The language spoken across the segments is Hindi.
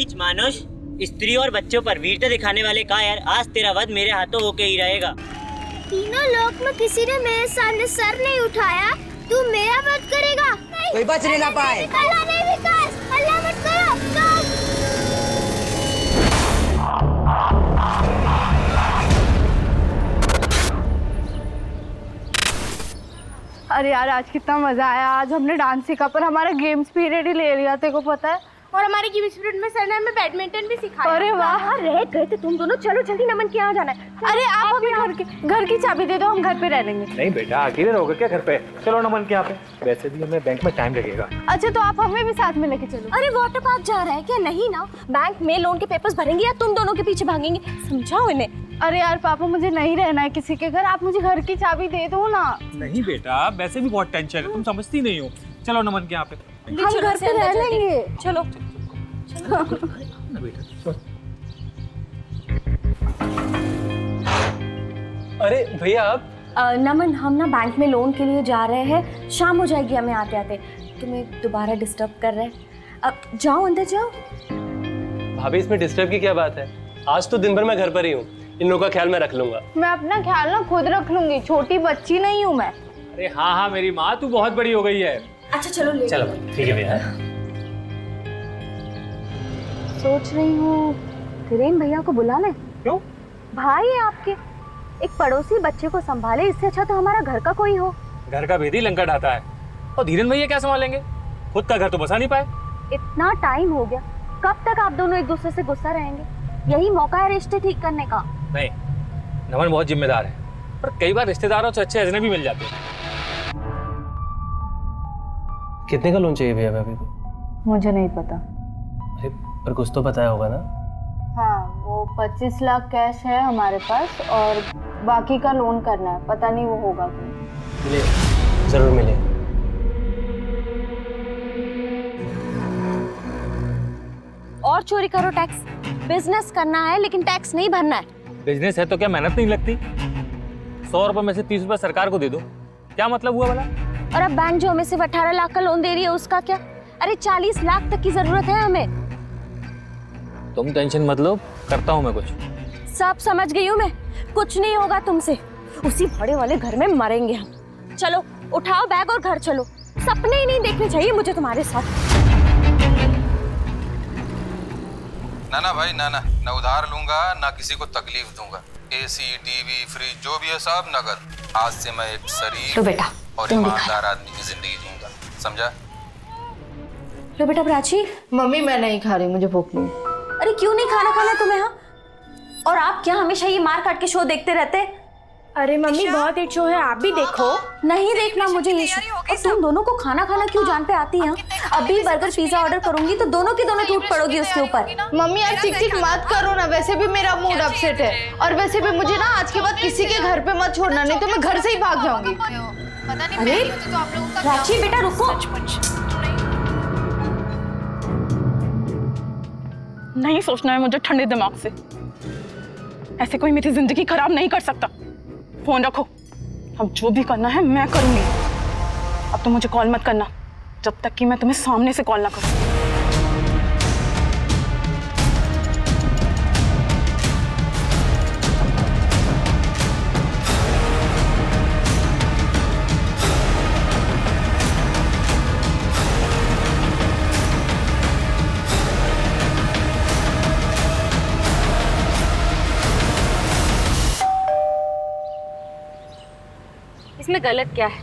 नीच मानुष स्त्री और बच्चों पर वीरता दिखाने वाले कायर, आज तेरा वध मेरे हाथों होके ही रहेगा। तीनों लोक में किसी ने मेरे सामने सर नहीं उठाया, तू मेरा वध करेगा? कोई बच नहीं ना पाए। अल्लाह नहीं विकास, अल्लाह मत करो। अरे यार आज कितना मजा आया। आज हमने डांस सीखा पर हमारा गेम्स पीरियड ही ले लिया, तेरे को पता है। और हमारे गेम्स पीरियड में सर ने हमें बैडमिंटन भी सिखाया। अरे वाह, रह गए थे तुम दोनों। चलो जल्दी, नमन के यहाँ जाना है। अरे आप हमें घर की चाबी दे दो, हम घर पे रह लेंगे। नहीं बेटा, अकेले रहोगे क्या घर पे? चलो नमन के यहाँ पे, वैसे भी हमें बैंक में टाइम लगेगा। अच्छा तो आप हमें भी साथ में लेके चलो। अरे वाटर पार्क जा रहा है क्या? नहीं ना, बैंक में लोन के पेपर्स भरेंगे या तुम दोनों के पीछे भागेंगे? समझाओ इन्हें। अरे यार पापा, मुझे नहीं रहना है किसी के घर, आप मुझे घर की चाबी दे दो ना। नहीं बेटा, वैसे भी बहुत टेंशन है, तुम समझती नहीं हो। चलो नमन के यहाँ पे, हम घर पे रह लेंगे। चलो अरे भैया आप नमन, हम ना बैंक में लोन के लिए जा रहे हैं, शाम हो जाएगी हमें आते आते। तुम्हें दोबारा डिस्टर्ब कर रहे हैं, अब जाओ अंदर जाओ। भाभी, इसमें डिस्टर्ब की क्या बात है? आज तो दिन भर मैं घर पर ही हूँ, इन लोगों का ख्याल मैं रख लूंगा। मैं अपना ख्याल ना खुद रख लूंगी, छोटी बच्ची नहीं हूँ मैं। अरे हाँ हाँ मेरी माँ, तू बहुत बड़ी हो गई है। अच्छा चलो ले चलो ठीक है भैया। सोच रही हूँ धीरेन भैया को बुला ले। क्यों? भाई है आपके, एक पड़ोसी बच्चे को संभाले, इससे अच्छा तो हमारा घर का कोई हो। घर का भेदी लंका ढाता है, और धीरेन भैया क्या संभालेंगे? खुद का घर तो बसा नहीं पाए। इतना टाइम हो गया, कब तक आप दोनों एक दूसरे से गुस्सा रहेंगे? यही मौका है रिश्ते ठीक करने का। नहीं, नमन बहुत जिम्मेदार है, पर कई बार रिश्तेदारों से अच्छे अजनबी मिल जाते हैं। कितने का लोन चाहिए भैया भाभी को? मुझे नहीं पता। अरे पर कुछ तो पता होगा ना? हाँ, वो 25 लाख कैश है हमारे पास और बाकी का लोन करना है, पता नहीं वो होगा कि मिले, जरूर मिले। और चोरी करो टैक्स, बिजनेस करना है लेकिन टैक्स नहीं भरना है। बिजनेस है तो क्या मेहनत नहीं लगती? 100 रुपए में से 30 रुपए सरकार को दे दो, क्या मतलब हुआ भला? और अब बैंक जो हमें सिर्फ 18 लाख का लोन दे रही है, उसका क्या? अरे 40 लाख तक की जरूरत है हमें। तुम टेंशन मत लो, करता हूँ मैं कुछ। सब समझ गई हूँ मैं, कुछ नहीं होगा तुमसे, उसी भाड़े वाले घर में मरेंगे हम। चलो उठाओ बैग और घर चलो, सपने ही नहीं देखने चाहिए मुझे तुम्हारे साथ। ना भाई ना ना उधार लूंगा, ना किसी को तकलीफ दूंगा। एसी, टीवी, फ्रिज जो भी है सब नगद। आज से मैं एक शरीफ लो बेटा, और तुम भी ईमानदार आदमी की जिंदगी जीऊंगा, समझा? लो बेटा प्राची। मम्मी मैं नहीं खा रही, मुझे भूख नहीं। अरे क्यों नहीं खाना खाना तुम्हें? हाँ, और आप क्या हमेशा ये मार काट के शो देखते रहते? अरे मम्मी बहुत हिट शो है, आप भी देखो। नहीं देखना मुझे ये शो। और तुम दोनों को खाना खाना क्यों जान पे आती है? अभी बर्गर पिज्जा ऑर्डर करूंगी तो दोनों की दोनों टूट पड़ोगी उसके ऊपर। मम्मी यार चिक चिक मत करो ना, वैसे भी मेरा मूड अपसेट है और वैसे भी मुझे ना आज के बाद किसी के घर पे मत छोड़ना, नहीं तो मैं घर से ही भाग जाऊंगी। अरे प्राची बेटा रुको। नहीं सोचना है मुझे ठंडे दिमाग से, ऐसे कोई मेरी जिंदगी खराब नहीं कर सकता। फोन रखो, अब जो भी करना है मैं करूंगी। अब तो मुझे कॉल मत करना जब तक कि मैं तुम्हें सामने से कॉल ना करूं। इसमें गलत क्या है?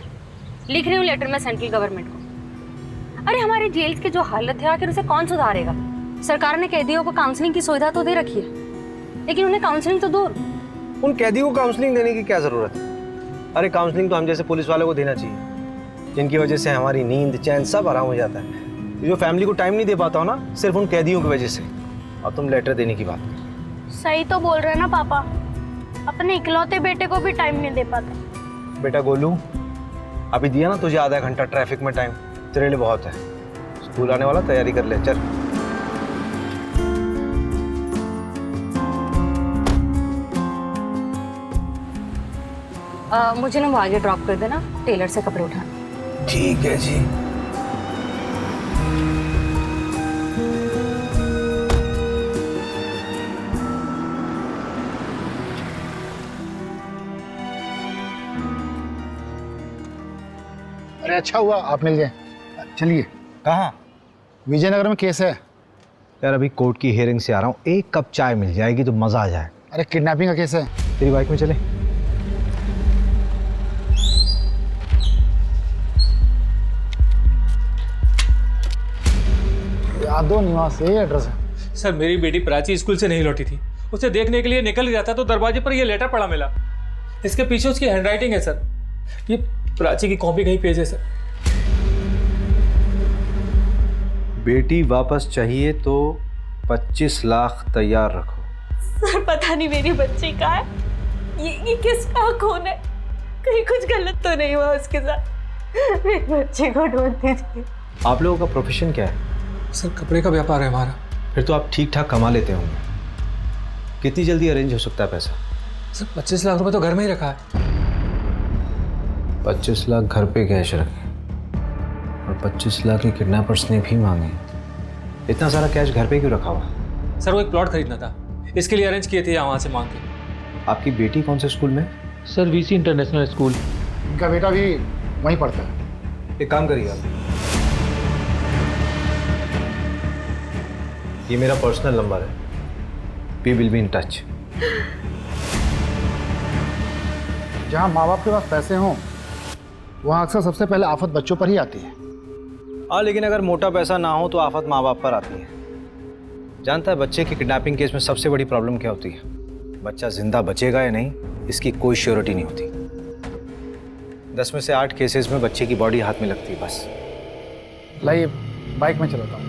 लिख रही हूँ लेटर में सेंट्रल गवर्नमेंट को। अरे हमारे जेल्स की जो हालत है आखिर उसे कौन सुधारेगा? सरकार ने कैदियों को काउंसलिंग की सुविधा तो दे रखी है, लेकिन उन्हें काउंसलिंग तो दो। उन कैदियों को काउंसलिंग देने की क्या जरूरत है? अरे काउंसलिंग तो हम जैसे पुलिस वालों को देना चाहिए, जिनकी वजह से हमारी नींद चैन सब आराम हो जाता है। जो फैमिली को टाइम नहीं दे पाता हो ना, सिर्फ उन कैदियों की वजह से। और तुम लेटर देने की बात। सही तो बोल रहे हैं ना पापा, अपने इकलौते बेटे को भी टाइम नहीं दे पाते। बेटा गोलू, अभी दिया ना तुझे आधा घंटा ट्रैफिक में टाइम, तेरे लिए बहुत है। स्कूल आने वाला, तैयारी कर ले, चल। मुझे ना वो आगे ड्रॉप कर देना, टेलर से कपड़े उठाना। ठीक है जी। अच्छा हुआ आप मिल गए। चलिए। कहाँ? विजयनगर में केस है। यार अभी कोर्ट की हियरिंग से आ रहा हूँ, एक कप चाय मिल जाएगी तो मज़ा आ जाए। अरे किडनैपिंग का केस है। तेरी बाइक में चले। यादव निवास, ये एड्रेस है। सर मेरी बेटी प्राची स्कूल से नहीं लौटी थी, उसे देखने के लिए निकल ही रहा था तो दरवाजे पर ये लेटर पड़ा मिला। इसके पीछे उसकी हैंडराइटिंग है सर, ये प्राची की कॉपी का ही पेज है सर। बेटी वापस चाहिए तो 25 लाख तैयार रखो। सर पता नहीं मेरी बच्ची कहाँ है, ये किसका खून है, कहीं कुछ गलत तो नहीं हुआ उसके साथ। मेरे बच्चे को ढूंढ दीजिए। आप लोगों का प्रोफेशन क्या है? सर कपड़े का व्यापार है हमारा। फिर तो आप ठीक ठाक कमा लेते होंगे। कितनी जल्दी अरेंज हो सकता है पैसा? सर 25 लाख रुपए तो घर में ही रखा है। 25 लाख घर पे कैश रखे और 25 लाख के किडनैपर्स ने भी मांगे। इतना सारा कैश घर पे क्यों रखा हुआ? सर वो एक प्लॉट खरीदना था, इसके लिए अरेंज किए थे वहाँ से मांग के। आपकी बेटी कौन से स्कूल में? Sir VC international school. इनका बेटा भी वहीं पढ़ता है। एक काम करिए आप, ये मेरा पर्सनल नंबर है, we will be in touch. जहाँ माँ बाप के पास पैसे हों वहाँ अक्सर सबसे पहले आफत बच्चों पर ही आती है। हाँ लेकिन अगर मोटा पैसा ना हो तो आफत माँ बाप पर आती है। जानता है बच्चे की किडनैपिंग केस में सबसे बड़ी प्रॉब्लम क्या होती है? बच्चा जिंदा बचेगा या नहीं इसकी कोई श्योरिटी नहीं होती। 10 में से 8 केसेस में बच्चे की बॉडी हाथ में लगती है बस। लाइए बाइक में चलाता हूँ।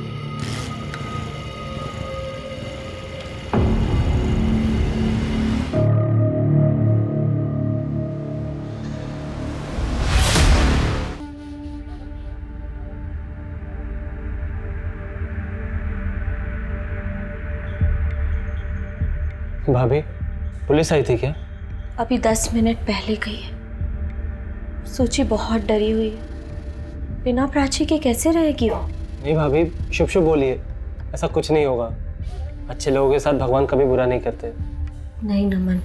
भाभी पुलिस आई थी क्या? अभी 10 मिनट पहले गई है। सोची बहुत डरी हुई है, बिना प्राची के कैसे रहेगी वो? नहीं भाभी, शुभ शुभ बोलिए, ऐसा कुछ नहीं होगा। अच्छे लोगों के साथ भगवान कभी बुरा नहीं करते। नहीं नमन,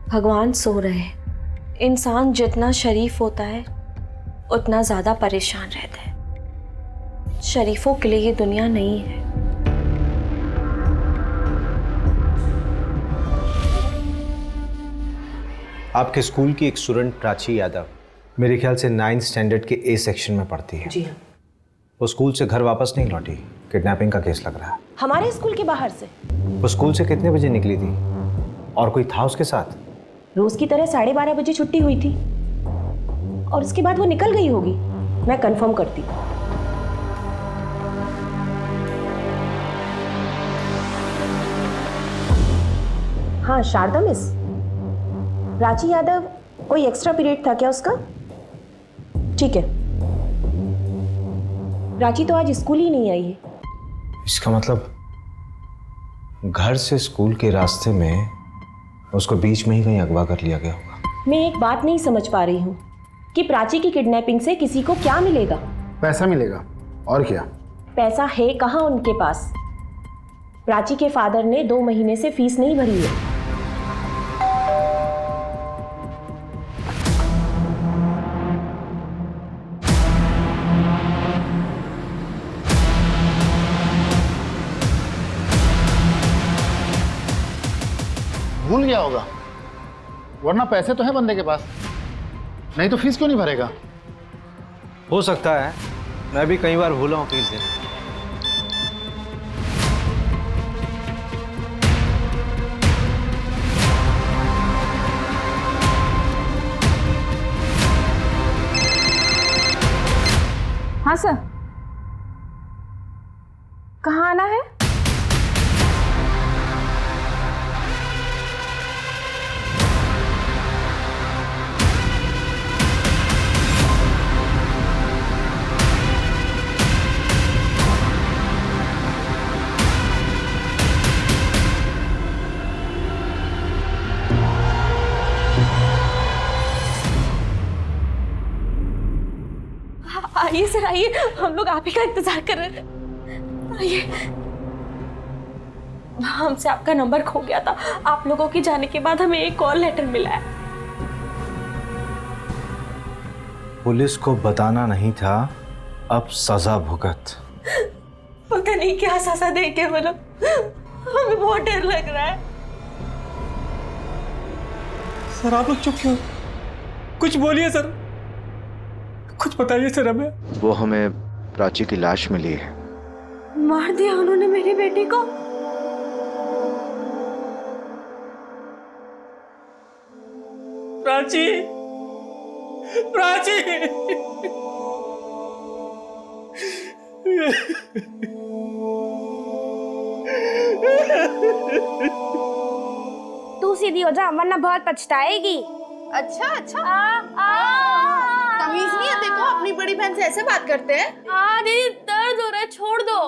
भगवान सो रहे हैं। इंसान जितना शरीफ होता है उतना ज़्यादा परेशान रहता है। शरीफों के लिए ये दुनिया नहीं है। आपके स्कूल की एक स्टूडेंट प्राची यादव मेरे ख्याल से 9th स्टैंडर्ड के ए सेक्शन में पढ़ती है। जी हाँ। वो स्कूल से घर वापस नहीं लौटी, किडनैपिंग का केस लग रहा है। हमारे स्कूल के बाहर से? वो स्कूल से कितने बजे निकली थी और कोई था उसके साथ? रोज की तरह 12:30 बजे छुट्टी हुई थी और उसके बाद वो निकल गई होगी। मैं कंफर्म करती हूँ। हाँ शारदा मिस, प्राची यादव कोई एक्स्ट्रा पीरियड था क्या उसका? ठीक है। प्राची तो आज स्कूल ही नहीं आई है। इसका मतलब घर से स्कूल के रास्ते में उसको बीच में ही कहीं अगवा कर लिया गया होगा। मैं एक बात नहीं समझ पा रही हूँ कि प्राची की किडनैपिंग से किसी को क्या मिलेगा? पैसा मिलेगा और क्या। पैसा है कहाँ उनके पास? प्राची के फादर ने 2 महीने से फीस नहीं भरी है। भूल गया होगा, वरना पैसे तो हैं बंदे के पास, नहीं तो फीस क्यों नहीं भरेगा? हो सकता है, मैं भी कई बार भूला हूँ फीस देना। हाँ सर, कहाँ आना है? आइए सर आइए, हम लोग आप ही का इंतजार कर रहे थे। आइए। हमसे आपका नंबर खो गया था। आप लोगों के जाने के बाद हमें एक कॉल लेटर मिला है। पुलिस को बताना नहीं था, अब सजा भुगत। पता नहीं क्या सजा देंगे वो लोग, हमें बहुत डर लग रहा है। सर आप लोग चुप क्यों? कुछ बोलिए सर, कुछ बताइए सर हमें। वो हमें प्राची की लाश मिली है। मार दिया उन्होंने मेरी बेटी को। प्राची, प्राची। तू सीधी हो जा वरना बहुत पछताएगी। अच्छा अच्छा तमीज नहीं है, देखो अपनी बड़ी बहन से ऐसे बात करते हैं। दीदी दर्द हो रहा है, छोड़ दो।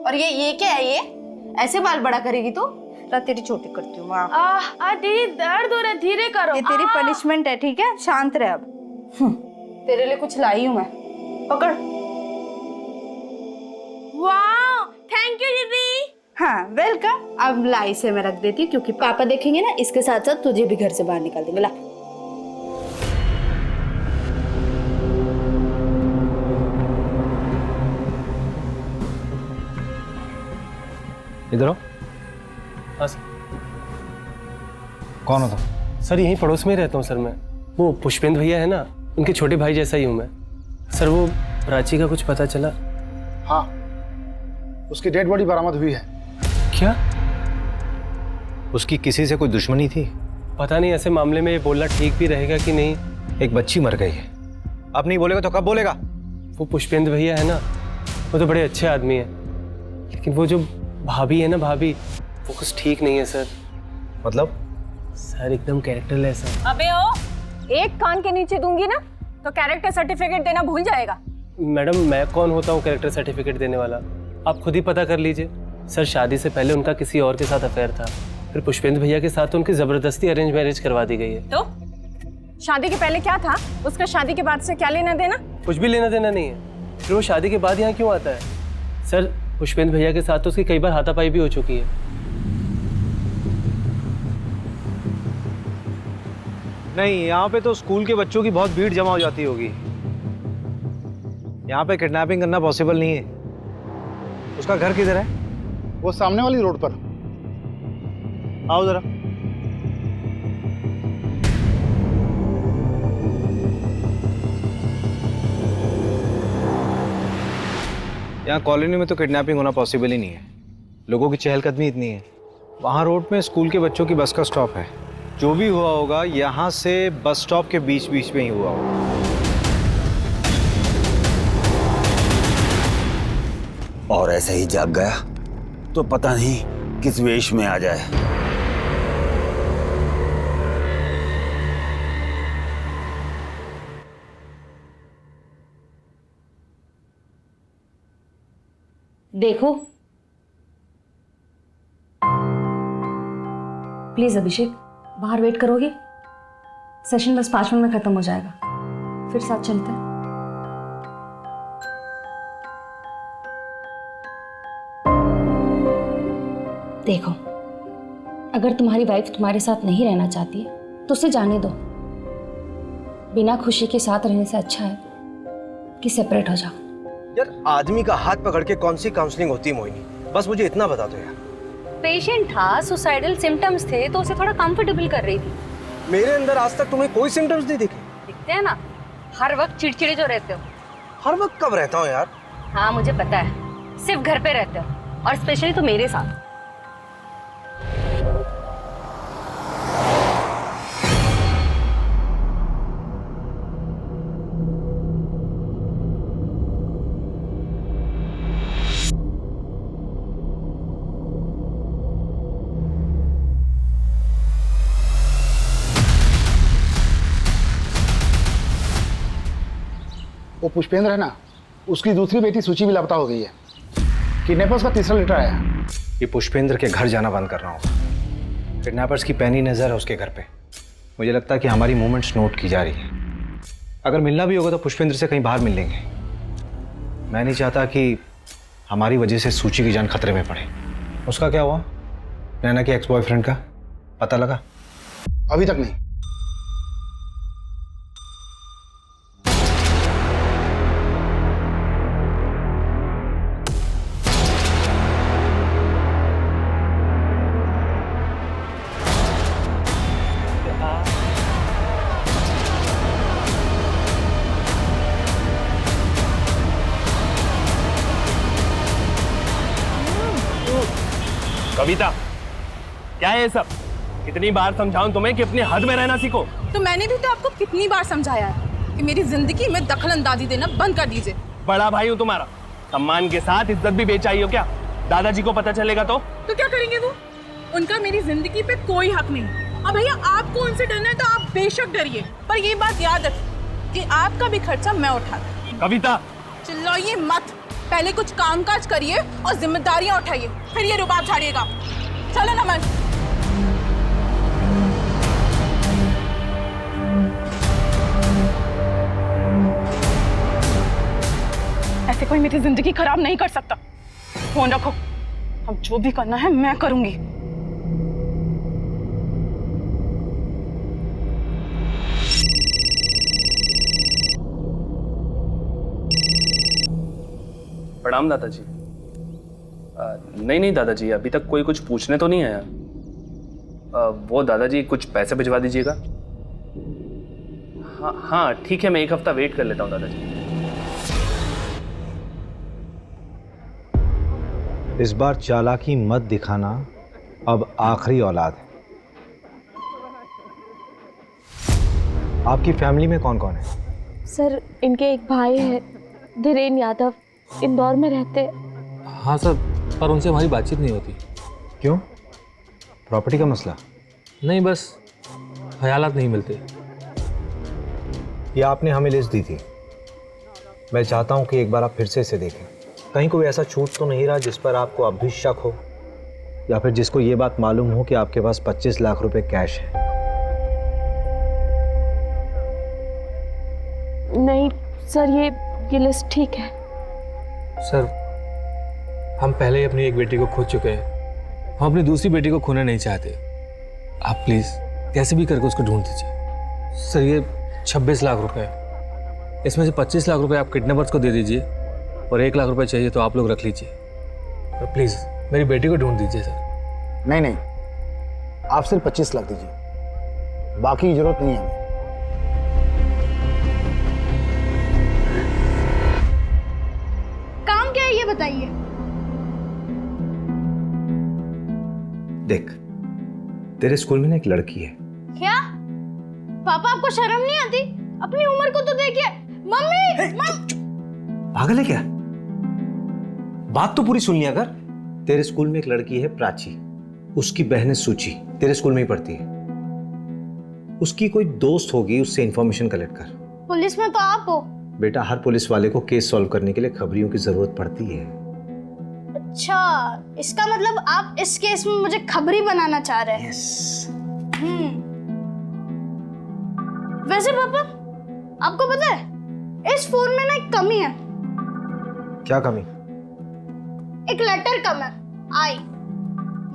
और ये क्या है, ये ऐसे बाल बड़ा करेगी तो तेरी छोटी करती हूँ। दीदी दर्द हो रहा है, धीरे करो। ये तेरी पनिशमेंट है, ठीक है, शांत रह अब। तेरे लिए कुछ लाई हूँ मैं, पकड़। वाह, थैंक यू दीदी। हाँ वेलकम। अब लाई से मैं रख देती हूँ क्योंकि पापा देखेंगे ना, इसके साथ साथ तुझे भी घर से बाहर निकाल देंगे। ला। इधर आओ। हाँ सर। कौन हो तुम? सर यहीं पड़ोस में ही रहता हूँ सर मैं। वो पुष्पेंद्र भैया है ना, उनके छोटे भाई जैसा ही हूँ मैं। सर वो प्राची का कुछ पता चला? हाँ, उसकी डेड बॉडी बरामद हुई है। क्या? उसकी किसी से कोई दुश्मनी थी? पता नहीं, ऐसे मामले में ये बोलना ठीक भी रहेगा कि नहीं। एक बच्ची मर गई है, अब नहीं बोलेगा तो कब बोलेगा? वो पुष्पेंद्र भैया है ना, वो तो बड़े अच्छे आदमी है, लेकिन वो जो भाभी है ना, भाभी, वो कुछ ठीक नहीं है सर। मतलब? सर एकदम कैरेक्टरलेस है। अबे ओ, एक कान के नीचे दूंगी ना तो कैरेक्टर सर्टिफिकेट देना भूल जाएगा। मैडम मैं कौन होता हूँ कैरेक्टर सर्टिफिकेट देने वाला? आप खुद ही पता कर लीजिए। सर शादी से पहले उनका किसी और के साथ अफेयर था, फिर पुष्पेंद्र भैया के साथ तो उनकी जबरदस्ती अरेंज मैरिज करवा दी गई है। तो शादी के पहले क्या था, उसका शादी के बाद से क्या लेना देना? कुछ भी लेना देना नहीं है। फिर वो शादी के बाद यहाँ क्यों आता है? सर पुष्पेंद्र भैया के साथ तो उसकी कई बार हाथापाई भी हो चुकी है। नहीं, यहाँ पे तो स्कूल के बच्चों की बहुत भीड़ जमा हो जाती होगी। यहाँ पे किडनैपिंग करना पॉसिबल नहीं है। उसका घर किधर है? वो सामने वाली रोड पर। आओ जरा। यहाँ कॉलोनी में तो किडनैपिंग होना पॉसिबल ही नहीं है, लोगों की चहलकदमी इतनी है। वहाँ रोड में स्कूल के बच्चों की बस का स्टॉप है। जो भी हुआ होगा यहाँ से बस स्टॉप के बीच बीच में ही हुआ होगा। और ऐसे ही जाग गया तो पता नहीं किस वेश में आ जाए। देखो प्लीज अभिषेक, बाहर वेट करोगे? सेशन बस 5 मिनट में खत्म हो जाएगा, फिर साथ चलते हैं। देखो, अगर तुम्हारी वाइफ तुम्हारे साथ नहीं रहना चाहती है तो उसे जाने दो। बिना खुशी के साथ रहने से अच्छा है कि सेपरेट हो जाओ। यार आदमी का हाथ पकड़ के कौन सी काउंसलिंग होती है मोहिनी? बस मुझे इतना बता दो यार। पेशेंट था, सुसाइडल सिम्टम्स थे, तो उसे थोड़ा कंफर्टेबल कर रही थी। मेरे अंदर आज तक तुम्हें कोई सिम्टम्स नहीं दिखे? दिखते हैं ना, हर वक्त चिड़चिड़े जो रहते हो। हर वक्त कब रहता हूँ यार? हाँ मुझे पता है, सिर्फ घर पे रहते हो, और स्पेशली तो मेरे साथ। वो पुष्पेंद्र है ना, उसकी दूसरी बेटी सूची भी लापता हो गई है। किडनैपर्स का तीसरा लेटर आया। ये पुष्पेंद्र के घर जाना बंद करना होगा। किडनैपर्स की पैनी नजर है उसके घर पे। मुझे लगता है कि हमारी मूवमेंट्स नोट की जा रही है। अगर मिलना भी होगा तो पुष्पेंद्र से कहीं बाहर मिल लेंगे। मैं नहीं चाहता कि हमारी वजह से सूची की जान खतरे में पड़े। उसका क्या हुआ? नैना के एक्स बॉयफ्रेंड का पता लगा? अभी तक नहीं। कविता, क्या है ये सब? कितनी बार समझाऊं तुम्हें कि अपनी हद में रहना सीखो। तो मैंने भी तो आपको कितनी बार समझाया है कि मेरी जिंदगी में दखल अंदाजी देना बंद कर दीजिए। बड़ा भाई हूँ तुम्हारा, सम्मान के साथ इज्जत भी बेचाई हो क्या? दादाजी को पता चलेगा तो क्या करेंगे वो? उनका मेरी जिंदगी पे कोई हक नहीं। अब भैया आपको उनसे डरना है तो आप बेशक डरिए, पर ये बात याद रखिए कि आपका भी खर्चा मैं उठाऊंगी। कविता, चिल्लाइए मत, पहले कुछ कामकाज करिए और जिम्मेदारियां उठाइए, फिर ये रुबाब झाड़िएगा। चलो नमन। ऐसे कोई मेरी जिंदगी खराब नहीं कर सकता। फोन रखो, अब जो भी करना है मैं करूंगी। प्रणाम दादाजी। नहीं दादाजी, अभी तक कोई कुछ पूछने तो नहीं आया। वो दादाजी कुछ पैसे भिजवा दीजिएगा। हाँ ठीक है, मैं एक हफ्ता वेट कर लेता हूँ दादाजी। इस बार चालाकी मत दिखाना, अब आखिरी औलाद है। आपकी फैमिली में कौन कौन है? सर, इनके एक भाई है, धीरेन यादव, इंदौर में रहते। हाँ सर, पर उनसे हमारी बातचीत नहीं होती। क्यों? प्रॉपर्टी का मसला? नहीं, बस ख्यालात नहीं मिलते। ये आपने हमें लिस्ट दी थी, मैं चाहता हूँ कि एक बार आप फिर से इसे देखें। कहीं कोई ऐसा छूट तो नहीं रहा जिस पर आपको अब भी शक हो, या फिर जिसको ये बात मालूम हो कि आपके पास 25 लाख रुपए कैश है। नहीं सर, ये लिस्ट ठीक है। सर, हम पहले ही अपनी एक बेटी को खो चुके हैं, हम अपनी दूसरी बेटी को खोना नहीं चाहते। आप प्लीज़ कैसे भी करके उसको ढूंढ दीजिए। सर, ये 26 लाख रुपए, इसमें से 25 लाख रुपए आप किडनैपर्स को दे दीजिए और 1 लाख रुपए चाहिए तो आप लोग रख लीजिए। तो प्लीज़ मेरी बेटी को ढूंढ दीजिए सर। नहीं, आप सिर्फ 25 लाख दीजिए, बाकी की जरूरत नहीं है हमें। काम क्या है ये बताइए। देख, तेरे स्कूल में ना एक लड़की है। क्या पापा, आपको शर्म नहीं आती? अपनी उम्र को तो देखिए। मम्मी पागल है क्या? बात तो पूरी सुन लिया कर। तेरे स्कूल में एक लड़की है प्राची, उसकी बहन है सूची, तेरे स्कूल में ही पढ़ती है। उसकी कोई दोस्त होगी, उससे इंफॉर्मेशन कलेक्ट कर। पुलिस में तो आप हो। बेटा, हर पुलिस वाले को केस सॉल्व करने के लिए खबरियों की जरूरत पड़ती है। अच्छा, इसका मतलब आप इस केस में मुझे खबरी बनाना चाह रहे हैं। वैसे पापा, आपको पता है इस फोन में ना एक कमी है। क्या कमी? एक लेटर कम है, आई।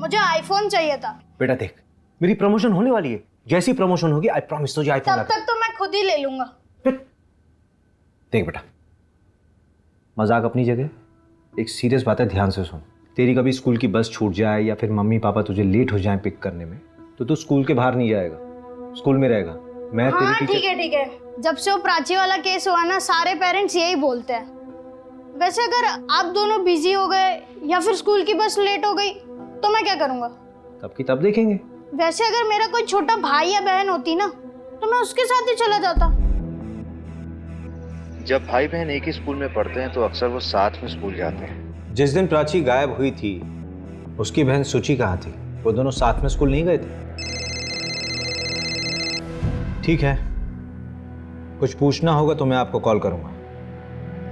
मुझे आईफोन चाहिए था। बेटा देख, मेरी प्रमोशन होने वाली है, जैसी प्रमोशन होगी आई प्रॉमिस तुझे आईफोन तब तक तो मैं खुद ही ले लूंगा। देख बेटा, मजाक अपनी जगह, एक सीरियस बात है, ध्यान से सुन। तेरी कभी स्कूल की बस छूट जाए या फिर मम्मी पापा तुझे लेट हो जाए पिक करने में, तो तू स्कूल के बाहर नहीं जाएगा, स्कूल में रहेगा। मैं हाँ, तेरी ठीक है। जब से वो प्राची वाला केस हुआ ना, सारे पेरेंट्स यही बोलते हैं। वैसे अगर आप दोनों बिजी हो गए या फिर स्कूल की बस लेट हो गई तो मैं क्या करूंगा? तब की तब देखेंगे। वैसे अगर मेरा कोई छोटा भाई या बहन होती ना, तो मैं उसके साथ ही चला जाता। जब भाई बहन एक ही स्कूल में पढ़ते हैं तो अक्सर वो साथ में स्कूल जाते हैं। जिस दिन प्राची गायब हुई थी, उसकी बहन सूची कहाँ थी? वो दोनों साथ में स्कूल नहीं गए थे? ठीक है, कुछ पूछना होगा तो मैं आपको कॉल करूंगा,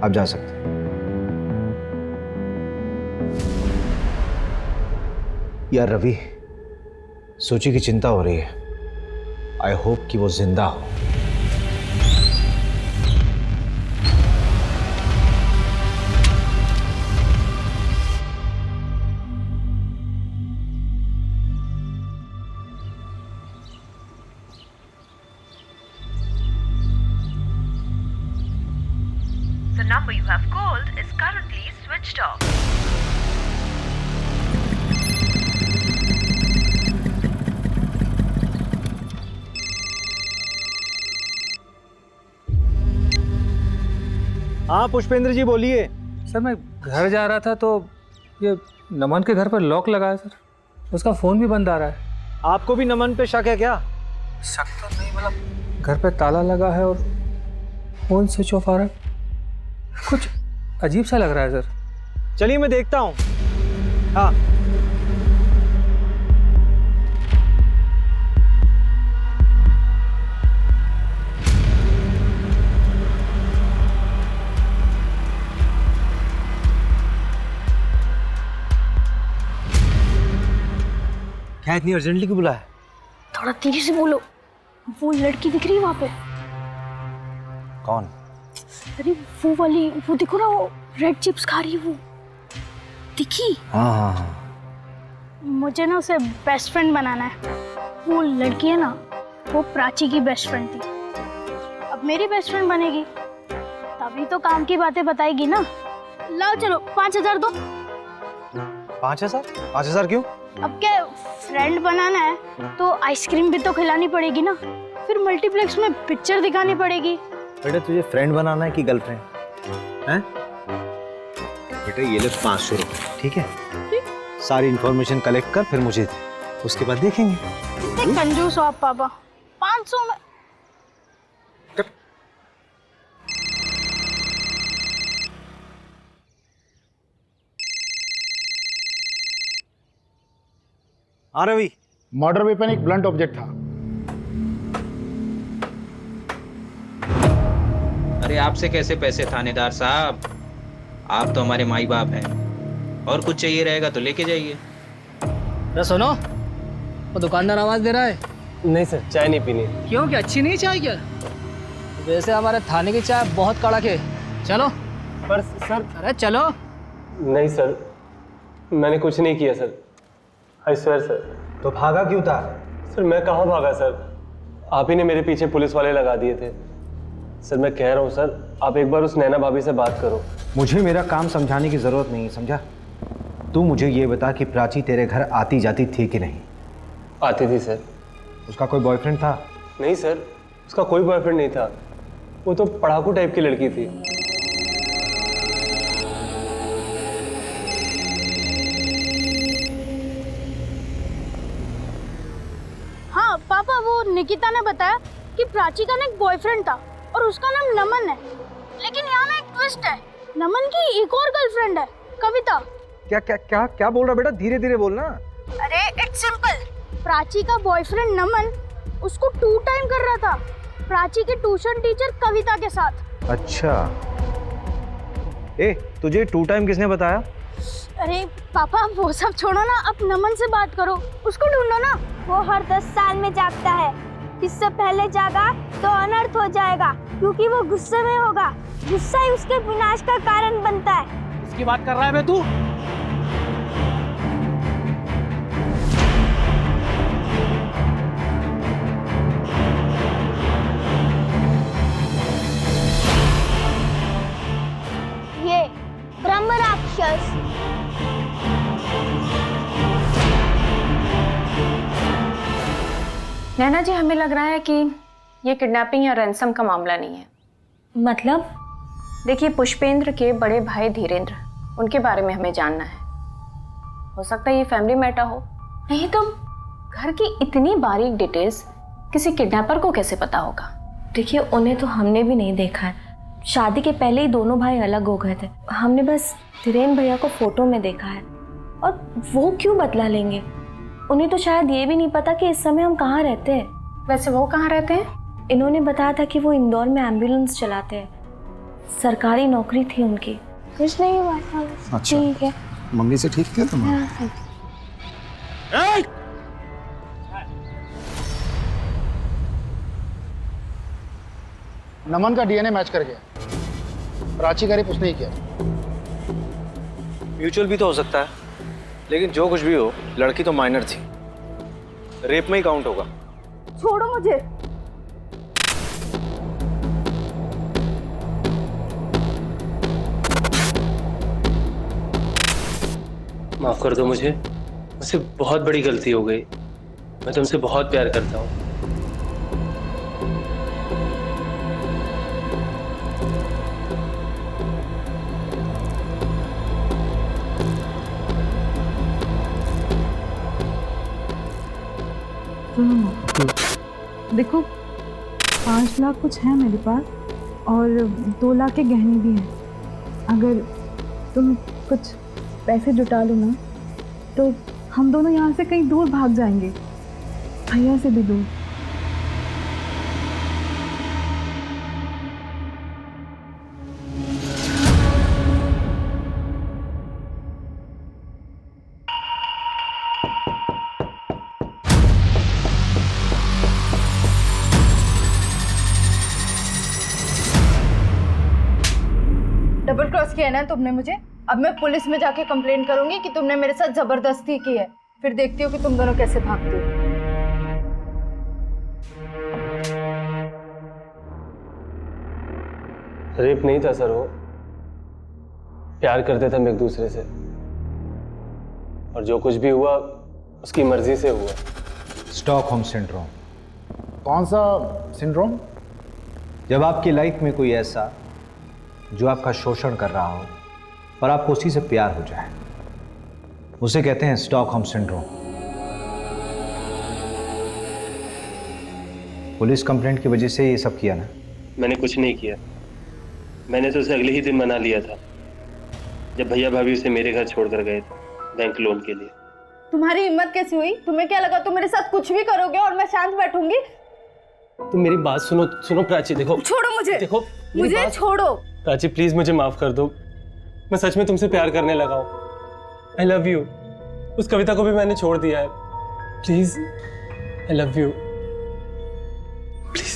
आप जा सकते हैं। यार रवि, सूची की चिंता हो रही है। आई होप कि वो जिंदा हो। The number you have called is currently switched off. हाँ पुष्पेंद्र जी बोलिए। सर, मैं घर जा रहा था तो ये नमन के घर पर लॉक लगा है सर। उसका फ़ोन भी बंद आ रहा है। आपको भी नमन पे शक है क्या? शक तो नहीं, मतलब घर पे ताला लगा है और फ़ोन स्विच ऑफ आ रहा है। कुछ अजीब सा लग रहा है सर। चलिए मैं देखता हूँ। हाँ क्या इतनी अर्जेंटली क्यों बुलाया? थोड़ा तेजी से बोलो। वो लड़की दिख रही है वहां पे। कौन? अरे वो वाली, वो देखो ना, वो रेड चिप्स खा रही है, वो दिखी? हाँ हाँ हाँ। मुझे ना उसे बेस्ट फ्रेंड बनाना है। वो लड़की है ना, वो प्राची की बेस्ट फ्रेंड थी, अब मेरी बेस्ट फ्रेंड बनेगी, तभी तो काम की बातें बताएगी ना। लाओ चलो 5000 दो। 5000? 5000 क्यों? अब क्या फ्रेंड बनाना है तो आइसक्रीम भी तो खिलानी पड़ेगी ना, फिर मल्टीप्लेक्स में पिक्चर दिखानी पड़ेगी। बेटा तुझे फ्रेंड बनाना है कि गर्लफ्रेंड हैं? बेटा ये ले 500 रुपये, ठीक है? सारी इंफॉर्मेशन कलेक्ट कर फिर मुझे दे, उसके बाद देखेंगे। कितने कंजूस हो आप पापा, 500 में। हाँ रवि। मर्डर वेपन एक ब्लंट ऑब्जेक्ट था। अरे आपसे कैसे पैसे थानेदार साहब, आप तो हमारे माई बाप हैं, और कुछ चाहिए रहेगा तो लेके जाइए। अरे सुनो, वो दुकानदार आवाज दे रहा है। नहीं सर, चाय नहीं पीनी। क्यों, क्या अच्छी नहीं चाय क्या? वैसे हमारे थाने की चाय बहुत कड़क है, चलो। पर सर। अरे चलो। नहीं सर, मैंने कुछ नहीं किया सर, आई स्वेयर सर। तो भागा क्यों था? सर मैं कहाँ भागा सर, आप ही ने मेरे पीछे पुलिस वाले लगा दिए थे। सर मैं कह रहा हूँ सर, आप एक बार उस नैना भाभी से बात करो। मुझे मेरा काम समझाने की जरूरत नहीं है, समझा? तू मुझे ये बता कि प्राची तेरे घर आती जाती थी कि नहीं? आती थी सर। उसका कोई बॉयफ्रेंड था? नहीं सर, उसका कोई बॉयफ्रेंड नहीं था, वो तो पढ़ाकू टाइप की लड़की थी। हाँ पापा, वो निकिता ने बताया कि प्राची का ना एक बॉयफ्रेंड था और उसका नाम नमन है, लेकिन यहाँ ना एक ट्विस्ट है, नमन की एक और गर्लफ्रेंड है, कविता। क्या क्या क्या क्या बोल रहा बेटा? धीरे धीरे बोलना। अरे इट्स सिंपल, प्राची का बॉयफ्रेंड नमन उसको 2 टाइम कर रहा था, प्राची के ट्यूशन टीचर कविता के साथ। अच्छा, ए तुझे 2 टाइम किसने बताया? अरे पापा वो सब छोड़ो ना, अब नमन से बात करो, उसको ढूंढो ना। वो हर 10 साल में जागता है, इससे पहले जागा तो अनर्थ हो जाएगा, क्योंकि वो गुस्से में होगा, गुस्सा ही उसके विनाश का कारण बनता है। इसकी बात कर रहा है बे तू? ये ब्रह्म राक्षस। नैना जी, हमें लग रहा है कि ये किडनैपिंग या रैंसम का मामला नहीं है। मतलब? देखिए, पुष्पेंद्र के बड़े भाई धीरेंद्र, उनके बारे में हमें जानना है। हो सकता है ये फैमिली मैटर हो। नहीं तो घर की इतनी बारीक डिटेल्स किसी किडनैपर को कैसे पता होगा? देखिए, उन्हें तो हमने भी नहीं देखा है, शादी के पहले ही दोनों भाई अलग हो गए थे, हमने बस धीरेन्द्र भैया को फोटो में देखा है। और वो क्यों बदला लेंगे? उन्हें तो शायद ये भी नहीं पता कि इस समय हम कहाँ रहते हैं। वैसे वो कहाँ रहते हैं? इन्होंने बताया था कि वो इंदौर में एम्बुलेंस चलाते हैं, सरकारी नौकरी थी उनकी। कुछ नहीं हुआ। अच्छा, ठीक है। मम्मी से ठीक थे तुम? नमन का डीएनए मैच कर गया, प्राची का रेप उसने ही किया। म्यूचुअल भी तो हो सकता है, लेकिन जो कुछ भी हो, लड़की तो माइनर थी, रेप में ही काउंट होगा। छोड़ो मुझे। माफ कर दो मुझसे बहुत बड़ी गलती हो गई। मैं तुमसे बहुत प्यार करता हूँ। सुनो ना, देखो 5 लाख कुछ है मेरे पास और 2 लाख के गहने भी हैं। अगर तुम कुछ पैसे जुटा लो ना तो हम दोनों यहाँ से कहीं दूर भाग जाएंगे, भैया से भी दूर। डबल क्रॉस किया ना तुमने मुझे। अब मैं पुलिस में जाके कंप्लेंट करूंगी कि तुमने मेरे साथ जबरदस्ती की है। फिर देखती हो कि तुम दोनों कैसे भागते हो। रेप नहीं था सर, वो प्यार करते थे हम एक दूसरे से, और जो कुछ भी हुआ उसकी मर्जी से हुआ। Stockholm syndrome. कौन सा सिंड्रोम? जब आपकी लाइफ में कोई ऐसा जो आपका शोषण कर रहा हो और आपको उसी से प्यार हो जाए, उसे कहते हैं स्टॉकहोम सिंड्रोम। पुलिस कंप्लेंट की वजह से ये सब किया ना? मैंने कुछ नहीं किया, मैंने तो उसे अगले ही दिन मना लिया था जब भैया भाभी उसे मेरे घर छोड़कर गए थे बैंक लोन के लिए। तुम्हारी हिम्मत कैसी हुई? तुम्हें क्या लगा तुम मेरे साथ कुछ भी करोगे और मैं शांत बैठूंगी? तुम मेरी बात सुनो प्राची, देखो। छोड़ो मुझे, देखो मुझे छोड़ो। प्राची प्लीज मुझे माफ कर दो, मैं सच में तुमसे प्यार करने लगा हूँ। I love you. उस कविता को भी मैंने छोड़ दिया है। Please, I love you, please.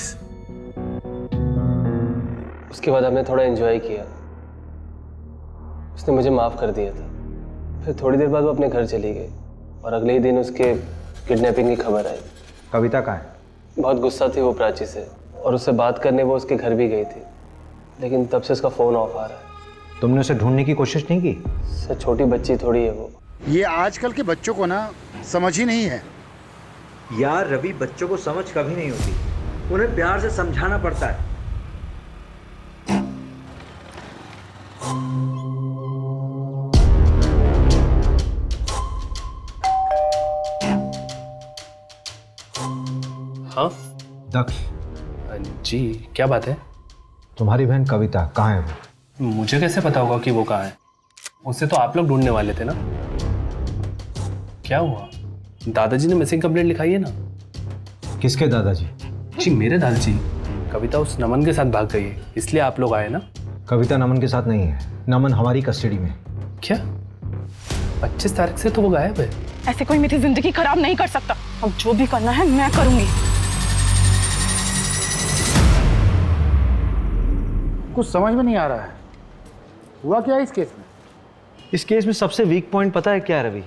उसके बाद हमने थोड़ा एंजॉय किया, उसने मुझे माफ कर दिया था। फिर थोड़ी देर बाद वो अपने घर चली गई और अगले ही दिन उसके किडनैपिंग की खबर आई। कविता कहाँ है? बहुत गुस्सा थी वो प्राची से, और उससे बात करने वो उसके घर भी गई थी, लेकिन तब से उसका फोन ऑफ आ रहा है। तुमने उसे ढूंढने की कोशिश नहीं की? सर छोटी बच्ची थोड़ी है वो। ये आजकल के बच्चों को ना समझ ही नहीं है। यार रवि, बच्चों को समझ कभी नहीं होती, उन्हें प्यार से समझाना पड़ता है। हाँ दक्ष जी, क्या बात है? तुम्हारी बहन कविता कहाँ है वो? मुझे कैसे पता होगा कि वो कहाँ है? उसे तो आप लोग ढूंढने वाले थे ना। क्या हुआ? दादाजी ने मिसिंग कंप्लेंट लिखाई है ना। किसके दादाजी? जी मेरे दादाजी। कविता उस नमन के साथ भाग गई है, इसलिए आप लोग आए ना। कविता नमन के साथ नहीं है, नमन हमारी कस्टडी में। क्या? 25 तारीख से तो वो गायब है। ऐसे कोई मेरी जिंदगी खराब नहीं कर सकता। अब जो भी करना है मैं करूंगी। कुछ समझ में नहीं आ रहा है, हुआ क्या है इस केस में? इस केस में सबसे वीक पॉइंट पता है क्या है रवि?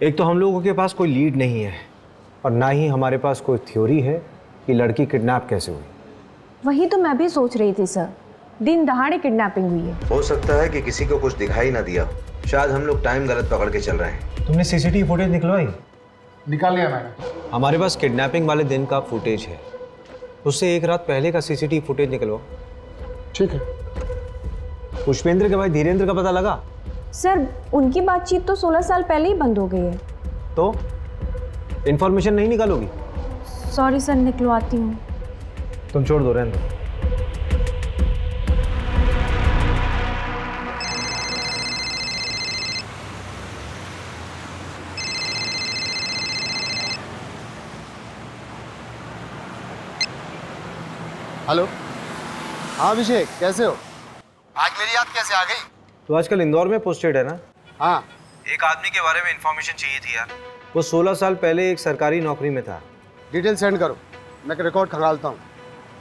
एक तो हम लोगों के पास कोई लीड नहीं है और ना ही हमारे पास कोई थ्योरी है कि लड़की किडनैप कैसे हुई। वही तो मैं भी सोच रही थी सर, दिन दहाड़े किडनैपिंग हुई है। हो सकता है कि किसी को कुछ दिखाई ना दिया, शायद हम लोग टाइम गलत पकड़ के चल रहे हैं। तुमने सीसीटीवी फुटेज निकलवाई? निकाल लिया मैंने। हमारे पास किडनैपिंग वाले दिन का फुटेज है, उससे एक रात पहले का सीसीटीवी फुटेज निकलवाओ। ठीक है। पुष्पेंद्र के भाई धीरेन्द्र का पता लगा? सर उनकी बातचीत तो 16 साल पहले ही बंद हो गई है। तो इंफॉर्मेशन नहीं निकालोगी? सॉरी सर, निकलवाती हूँ। तुम छोड़ दो, रहने दो। हेलो। हाँ अभिषेक, कैसे हो? आज मेरी याद कैसे आ गई? तो आजकल इंदौर में पोस्टेड है ना? हाँ। एक आदमी के बारे में इंफॉर्मेशन चाहिए थी यार। वो 16 साल पहले एक सरकारी नौकरी में था। डिटेल सेंड करो, मैं रिकॉर्ड खंगालता हूँ,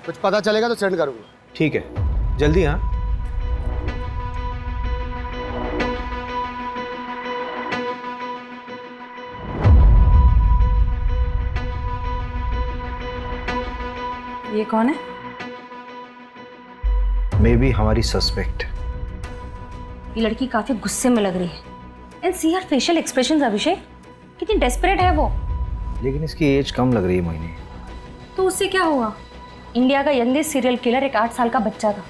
कुछ पता चलेगा तो सेंड करूँगा। ठीक है, जल्दी। हाँ ये कौन है? मे बी हमारी सस्पेक्ट। ये लड़की काफी गुस्से में लग रही है। And see her facial expressions Abhishek, कितनी डेस्परेट है वो। लेकिन इसकी एज कम लग रही है मोहिनी। तो उससे क्या हुआ? इंडिया का यंगेस्ट सीरियल किलर एक 8 साल का बच्चा था।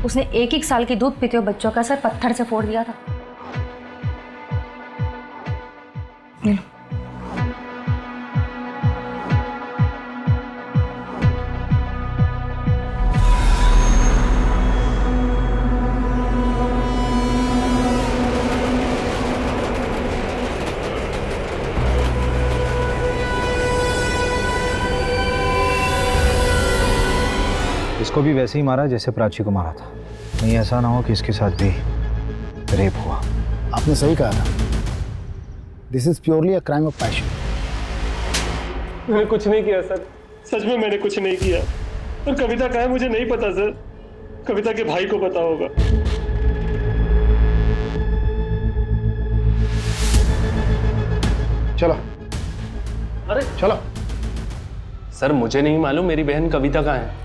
उसने 1-1 साल के दूध पीते हुए बच्चों का सर पत्थर से फोड़ दिया था। इसको भी वैसे ही मारा जैसे प्राची को मारा था। नहीं ऐसा ना हो कि इसके साथ भी रेप हुआ। आपने सही कहा था, this is purely a crime of passion. मैंने कुछ नहीं किया सर, सच में मैंने कुछ नहीं किया। और कविता कहाँ है मुझे नहीं पता सर, कविता के भाई को पता होगा। चलो अरे चलो। सर मुझे नहीं मालूम मेरी बहन कविता कहाँ है।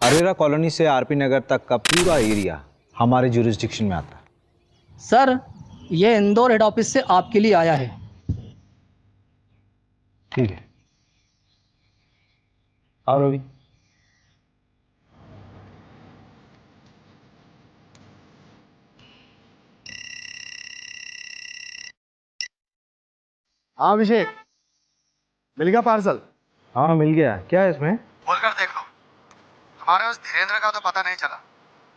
अरेरा कॉलोनी से आरपी नगर तक का पूरा एरिया हमारे जुरिस्डिक्शन में आता है। सर ये इंदौर हेड ऑफिस से आपके लिए आया है। ठीक है, आओ रवि। हाँ अभिषेक, मिल गया पार्सल? हाँ मिल गया। क्या है इसमें? खोलकर देख लो। हमारे उस धीरेन्द्र का तो पता नहीं चला,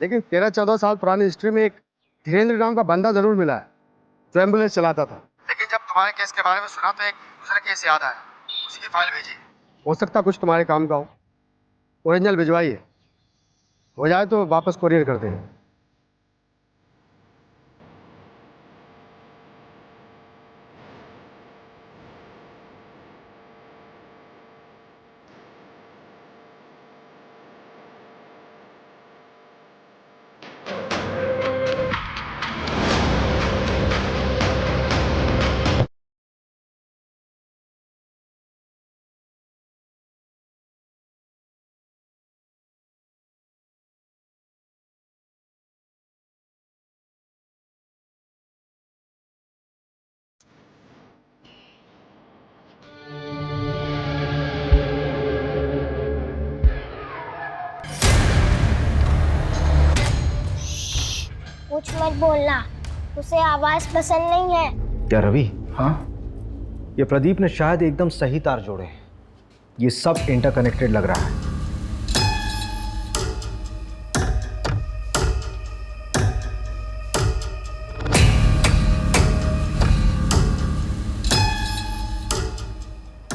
लेकिन 13-14 साल पुरानी हिस्ट्री में एक धीरेन्द्र नाम का बंदा जरूर मिला है जो एम्बुलेंस चलाता था। लेकिन जब तुम्हारे केस के बारे में सुना तो एक दूसरा केस याद आया, उसी की फाइल भेजी। हो सकता कुछ तुम्हारे काम का हो। ओरिजिनल भिजवाइए, हो जाए तो वापस कोरियर कर देंगे। कुछ मत बोलना, उसे आवाज पसंद नहीं है। क्या रवि? हाँ, ये प्रदीप ने शायद एकदम सही तार जोड़े। ये सब इंटरकनेक्टेड लग रहा है।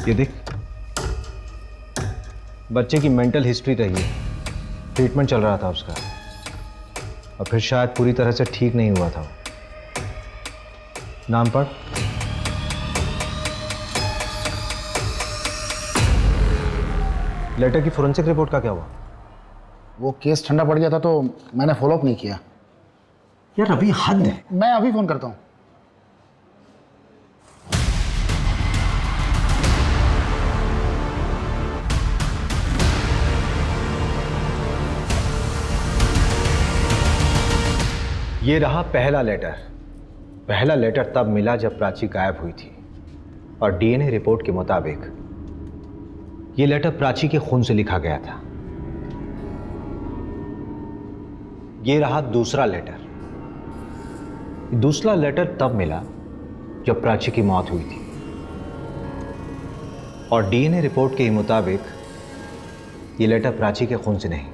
ये देख, बच्चे की मेंटल हिस्ट्री रही है, ट्रीटमेंट चल रहा था उसका, और फिर शायद पूरी तरह से ठीक नहीं हुआ था। नाम पढ़। लेटर की फोरेंसिक रिपोर्ट का क्या हुआ? वो केस ठंडा पड़ गया था तो मैंने फॉलोअप नहीं किया। यार अभी हद है। मैं अभी फोन करता हूँ। ये रहा पहला लेटर। पहला लेटर तब मिला जब प्राची गायब हुई थी, और डीएनए रिपोर्ट के मुताबिक ये लेटर प्राची के खून से लिखा गया था। ये रहा दूसरा लेटर। दूसरा लेटर तब मिला जब प्राची की मौत हुई थी, और डीएनए रिपोर्ट के मुताबिक ये लेटर प्राची के खून से नहीं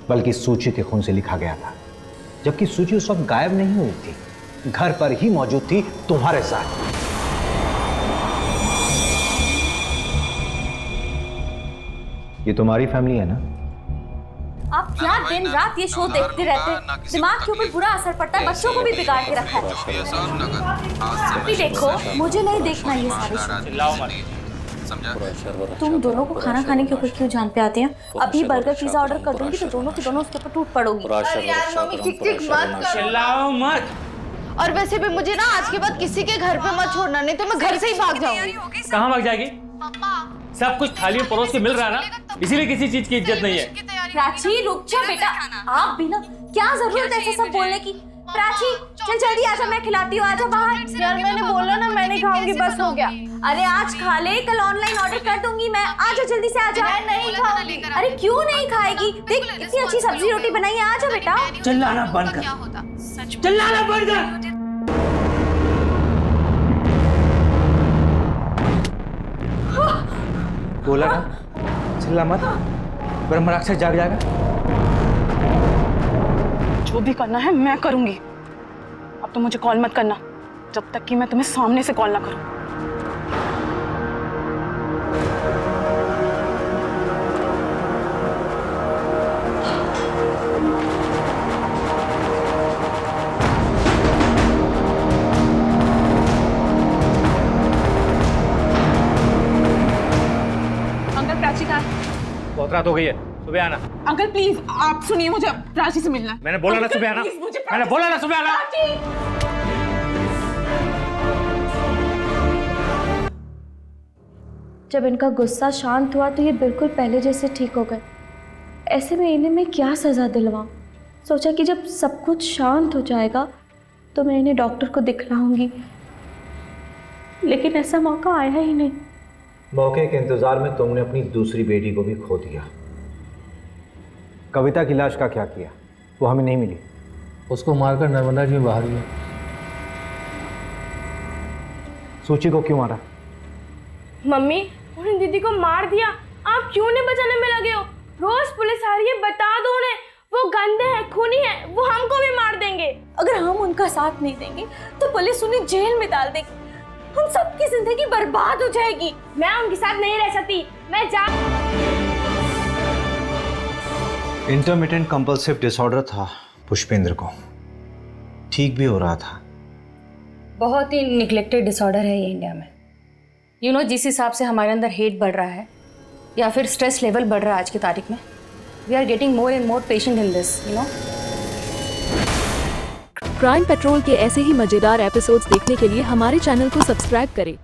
बल्कि सूची के खून से लिखा गया था, जबकि सूची उस वक्त गायब नहीं हुई थी, घर पर ही मौजूद थी तुम्हारे साथ। ये तुम्हारी फैमिली है ना? आप क्या दिन रात ये शो देखते रहते हैं? दिमाग के ऊपर बुरा असर पड़ता है, बच्चों को भी बिगाड़ के रखा है। अभी देखो, मुझे नहीं देखना ये सारी। तुम दोनों को खाना खाने के ऊपर क्यों जान पे आते हैं? अभी बर्गर पिज्जा ऑर्डर कर दूंगी तो दोनों की दोनों उसके ऊपर टूट पड़ोगी। अरे यार मम्मी चिक मत चिल्लाओ मत। और वैसे भी मुझे ना आज के बाद किसी के घर पे मत छोड़ना, नहीं तो मैं घर से ही भाग जाऊंगी। कहाँ भाग जाएगी? सब कुछ थाली में परोस के मिल रहा है ना, इसीलिए किसी चीज की इज्जत नहीं है। प्राची रुक जा बेटा, आप भी ना, क्या जरूरत है ऐसे सब बोलने की? प्राची चल जल्दी आजा, मैं खिलाती हूँ, आजा बाहर। यार मैंने बोला ना मैं नहीं खाऊंगी, बस हो गया। अरे आज खा ले, कल ऑनलाइन ऑर्डर कर दूंगी मैं। आजा जल्दी से आजा। मैं नहीं खाऊंगी। अरे क्यों नहीं खाएगी? देख इतनी अच्छी सब्जी रोटी बनाई है, आजा बेटा। चिल्लाना बंद कर, चिल्लाना बंद कर। बोला ना चिल्ला मत, ब्रह्म राक्षस जाग जाएगा। जो भी करना है मैं करूंगी। अब तो मुझे कॉल मत करना जब तक कि मैं तुम्हें सामने से कॉल ना करूं। अंकल प्राची कहाँ है? बहुत रात हो गई है, सुबह आना। अंकल प्लीज आप सुनिए, मुझे प्राची से मिलना है। मैंने बोला ना सुबह आना, मैंने बोला ना सुबह आना। जब इनका गुस्सा शांत हुआ तो ये बिल्कुल पहले जैसे ठीक हो गए। ऐसे में इन्हें मैं क्या सज़ा दिलवाऊं? सोचा कि जब सब कुछ शांत हो जाएगा तो मैं इन्हें डॉक्टर को दिखलाऊंगी, लेकिन ऐसा मौका आया ही नहीं। मौके के इंतजार में तुमने अपनी दूसरी बेटी को भी खो दिया। कविता की लाश का क्या किया? वो हमें नहीं मिली। उसको मारकर नर्मदा जी बाहर गया। सूची को क्यों मारा? मम्मी उन्हें दीदी को मार दिया, आप क्यों नहीं बचाने में लगे हो? रोज पुलिस आ रही है, बता दो उन्हें, वो गंदे हैं, खूनी हैं, वो हमको भी मार देंगे। अगर हम उनका साथ नहीं देंगे तो पुलिस उन्हें जेल में डाल देगी, हम सबकी जिंदगी बर्बाद हो जाएगी। मैं उनके साथ नहीं रह सकती, मैं जा। इंटरमिटेंट कंपल्सिव डिसऑर्डर था पुष्पेंद्र को, ठीक भी हो रहा था। बहुत ही निग्लेक्टेड डिसऑर्डर है ये इंडिया में। यू नो जिस हिसाब से हमारे अंदर हेट बढ़ रहा है या फिर स्ट्रेस लेवल बढ़ रहा है आज की तारीख में, we are getting more and more patient in this, you know. Crime Patrol के ऐसे ही मजेदार एपिसोड्स देखने के लिए हमारे चैनल को सब्सक्राइब करें